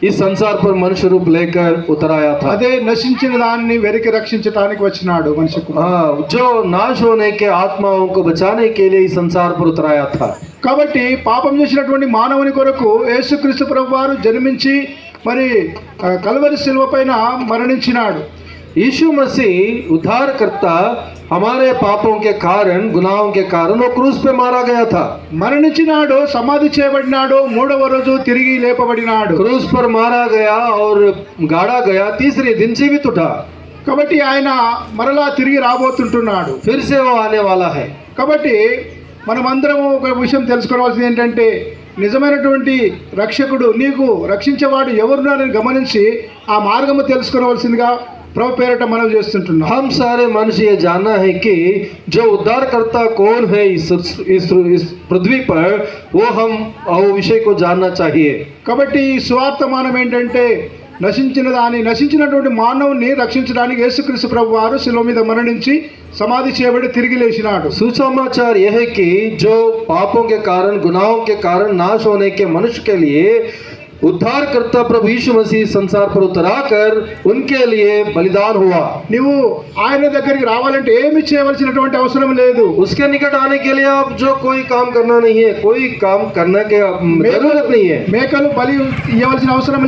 इस संसार पर मनुष्य रूप लेकर उतर आया था। అదే నశించిన దాన్ని వెరికి రక్షించడానికి వచ్చినాడు మనిషి కుమారుడు. हाँ, जो नाश होने के आत्माओं को बचाने के लिए इस संसार पर उतर आया था। కాబట్టి పాపం చేసినటువంటి మానవుని కొరకు యేసుక్రీస్తు ప్రభు వారు జన్మించి మరి కల్వరి శిలువ పైన మరణించినాడు. यीशु मसीह उद्धारकर्ता हमारे पापों के कारण, गुनाहों के कारण वो क्रूस पे मारा गया था। మరణించినాడు, సమాధి చేయబడినాడు, మూడవ రోజు తిరిగి లేపబడినాడు. क्रूस पर मारा गया और गाड़ा गया, तीसरे दिन जीवित उठा। కాబట్టి ఆయన మరలా తిరిగి రాబోతుంటున్నాడు. फिर से वो आने वाला है। కాబట్టి మనమందరం ఒక విషయం తెలుసుకోవాల్సింది ఏంటంటే, నిజమైనటువంటి రక్షకుడు నీకు రక్షించేవాడు ఎవరున్నారని గమనించి ఆ మార్గము తెలుసుకోవాల్సిందిగా ప్రభు పేరట మనం చేస్తుంటున్నాం. हम सारे मनुष्य ये जानना है कि जो उद्धारकर्ता कौन है इस पृथ्वी पर, वो हम वो विषय को जानना चाहिए। కాబట్టి ఈ సువార్తమానం ఏంటంటే, నశించినటువంటి మానవుని రక్షించడానికి యేసుక్రీస్తు ప్రభు వారు శిలువ మీద మరణించి సమాధి చేయబడి తిరిగి లేచినాడు. सुसमाचार यह है कि जो पापों के कारण, गुनाहों के कारण नाश होने के मनुष्य के लिए उद्धारकर्ता प्रभु यीशु मसीह संसार पर उतराकर उनके लिए बलिदान हुआ। నువ్వు ఆయన దగ్గరికి రావాలంటే ఏమి చేయవలసినటువంటి అవసరం లేదు. उसके निकट आने के लिए आप जो कोई काम करना नहीं है, कोई काम करने के जरूरत नहीं है। మేకలు బలి ఇవ్వవలసిన అవసరం లేదు.